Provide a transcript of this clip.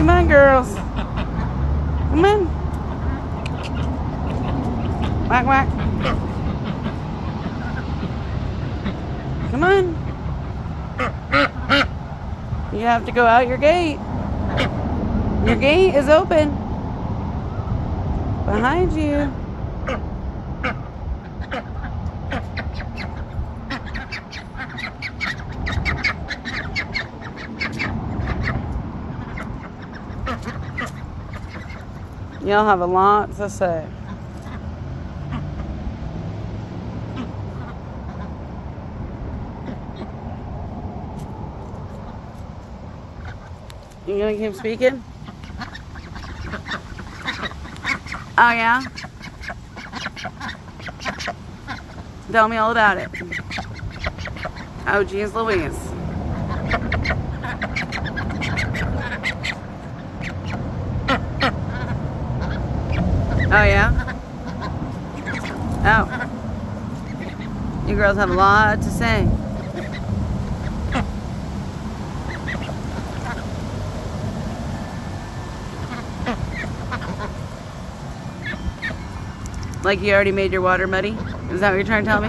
Come on, girls. Come on. Whack, whack. Come on. You have to go out your gate. Your gate is open. Behind you. Y'all have a lot to say. You gonna keep speaking? Oh yeah? Tell me all about it. Oh geez Louise. Oh yeah? Oh. You girls have a lot to say. Like you already made your water muddy? Is that what you're trying to tell me?